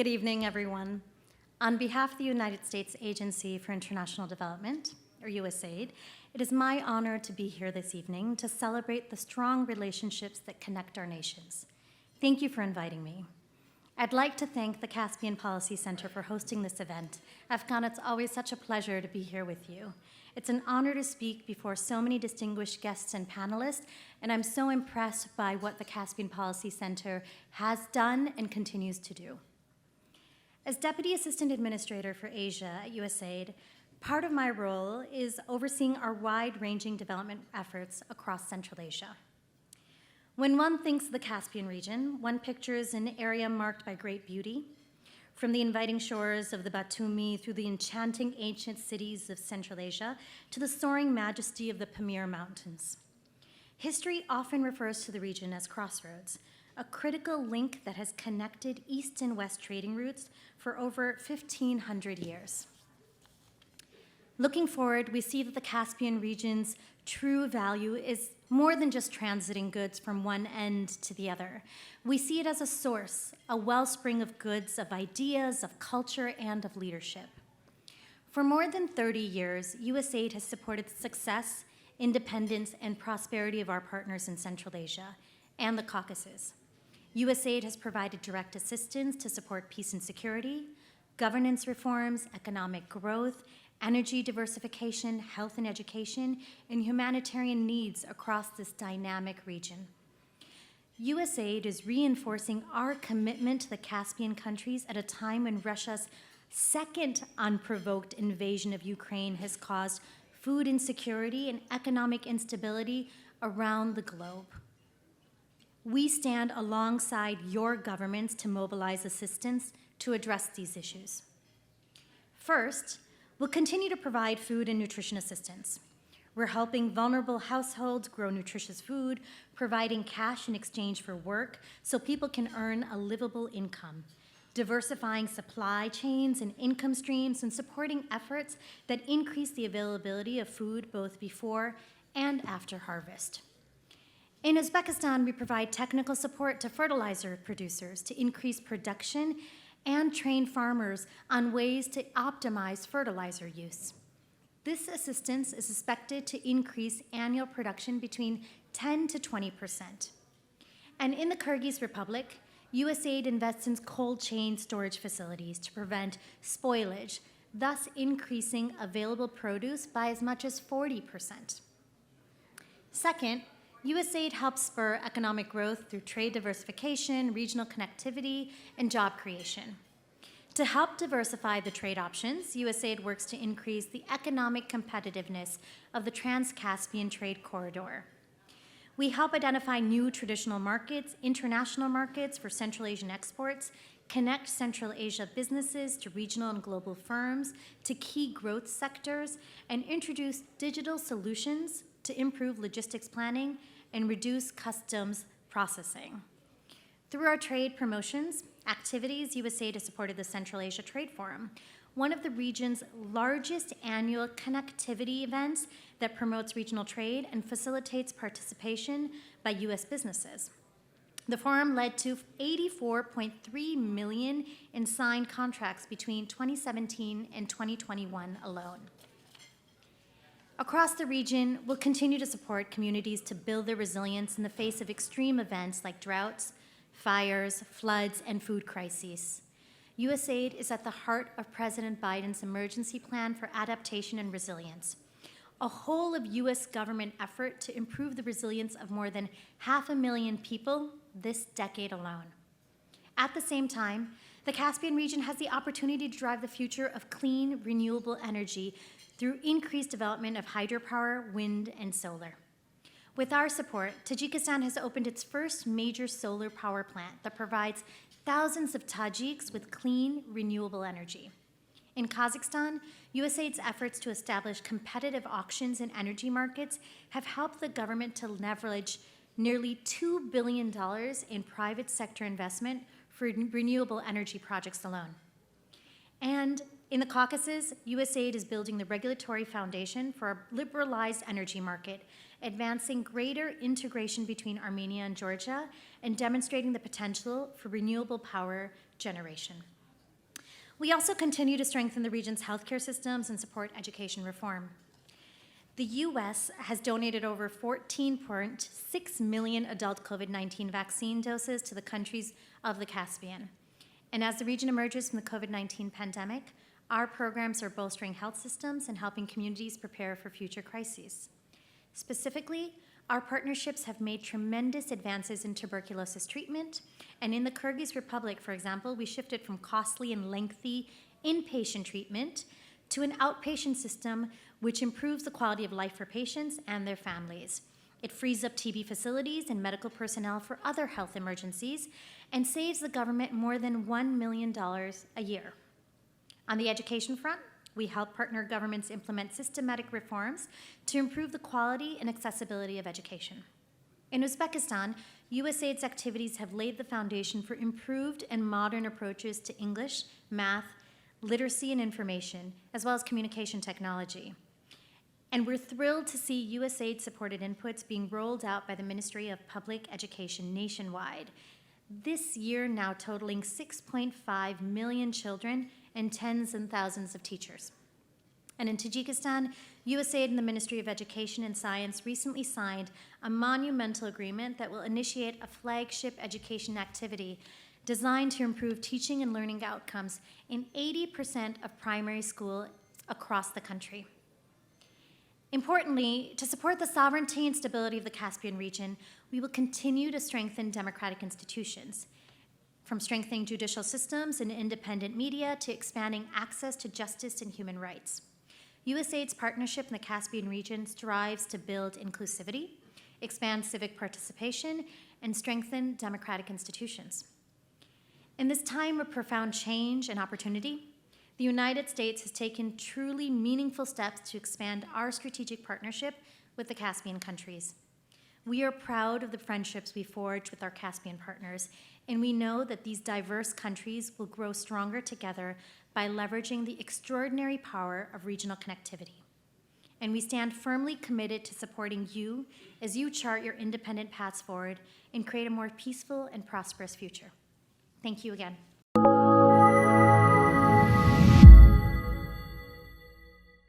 Good evening, everyone. On behalf of the United States Agency for International Development, or USAID, it is my honor to be here this evening to celebrate the strong relationships that connect our nations. Thank you for inviting me. I'd like to thank the Caspian Policy Center for hosting this event. Afghan, it's always such a pleasure to be here with you. It's an honor to speak before so many distinguished guests and panelists, and I'm so impressed by what the Caspian Policy Center has done and continues to do. As Deputy Assistant Administrator for Asia at USAID, part of my role is overseeing our wide-ranging development efforts across Central Asia. When one thinks of the Caspian region, one pictures an area marked by great beauty, from the inviting shores of the Batumi through the enchanting ancient cities of Central Asia to the soaring majesty of the Pamir Mountains. History often refers to the region as crossroads, a critical link that has connected east and west trading routes for over 1,500 years. Looking forward, we see that the Caspian region's true value is more than just transiting goods from one end to the other. We see it as a source, a wellspring of goods, of ideas, of culture, and of leadership. For more than 30 years, USAID has supported the success, independence, and prosperity of our partners in Central Asia and the Caucasus. USAID has provided direct assistance to support peace and security, governance reforms, economic growth, energy diversification, health and education, and humanitarian needs across this dynamic region. USAID is reinforcing our commitment to the Caspian countries at a time when Russia's second unprovoked invasion of Ukraine has caused food insecurity and economic instability around the globe. We stand alongside your governments to mobilize assistance to address these issues. First, we'll continue to provide food and nutrition assistance. We're helping vulnerable households grow nutritious food, providing cash in exchange for work so people can earn a livable income, diversifying supply chains and income streams, and supporting efforts that increase the availability of food both before and after harvest. In Uzbekistan, we provide technical support to fertilizer producers to increase production and train farmers on ways to optimize fertilizer use. This assistance is expected to increase annual production between 10 to 20%. And in the Kyrgyz Republic, USAID invests in cold chain storage facilities to prevent spoilage, thus increasing available produce by as much as 40%. Second, USAID helps spur economic growth through trade diversification, regional connectivity, and job creation. To help diversify the trade options, USAID works to increase the economic competitiveness of the Trans-Caspian Trade Corridor. We help identify new traditional markets, international markets for Central Asian exports, connect Central Asia businesses to regional and global firms, to key growth sectors, and introduce digital solutions to improve logistics planning and reduce customs processing. Through our trade promotions activities, USAID has supported the Central Asia Trade Forum, one of the region's largest annual connectivity events that promotes regional trade and facilitates participation by US businesses. The forum led to $84.3 million in signed contracts between 2017 and 2021 alone. Across the region, we'll continue to support communities to build their resilience in the face of extreme events like droughts, fires, floods, and food crises. USAID is at the heart of President Biden's emergency plan for adaptation and resilience, a whole of US government effort to improve the resilience of more than 500,000 people this decade alone. At the same time, the Caspian region has the opportunity to drive the future of clean, renewable energy through increased development of hydropower, wind, and solar. With our support, Tajikistan has opened its first major solar power plant that provides thousands of Tajiks with clean, renewable energy. In Kazakhstan, USAID's efforts to establish competitive auctions in energy markets have helped the government to leverage nearly $2 billion in private sector investment for renewable energy projects alone. And in the Caucasus, USAID is building the regulatory foundation for a liberalized energy market, advancing greater integration between Armenia and Georgia, and demonstrating the potential for renewable power generation. We also continue to strengthen the region's healthcare systems and support education reform. The U.S. has donated over 14.6 million adult COVID-19 vaccine doses to the countries of the Caspian. And as the region emerges from the COVID-19 pandemic, our programs are bolstering health systems and helping communities prepare for future crises. Specifically, our partnerships have made tremendous advances in tuberculosis treatment, and in the Kyrgyz Republic, for example, we shifted from costly and lengthy inpatient treatment to an outpatient system which improves the quality of life for patients and their families. It frees up TB facilities and medical personnel for other health emergencies and saves the government more than $1 million a year. On the education front, we help partner governments implement systematic reforms to improve the quality and accessibility of education. In Uzbekistan, USAID's activities have laid the foundation for improved and modern approaches to English, math, literacy and information, as well as communication technology. And we're thrilled to see USAID-supported inputs being rolled out by the Ministry of Public Education nationwide, this year now totaling 6.5 million children and tens and thousands of teachers. And in Tajikistan, USAID and the Ministry of Education and Science recently signed a monumental agreement that will initiate a flagship education activity designed to improve teaching and learning outcomes in 80% of primary schools across the country. Importantly, to support the sovereignty and stability of the Caspian region, we will continue to strengthen democratic institutions, from strengthening judicial systems and independent media to expanding access to justice and human rights. USAID's partnership in the Caspian region strives to build inclusivity, expand civic participation, and strengthen democratic institutions. In this time of profound change and opportunity, the United States has taken truly meaningful steps to expand our strategic partnership with the Caspian countries. We are proud of the friendships we forged with our Caspian partners, and we know that these diverse countries will grow stronger together by leveraging the extraordinary power of regional connectivity. And we stand firmly committed to supporting you as you chart your independent paths forward and create a more peaceful and prosperous future. Thank you again.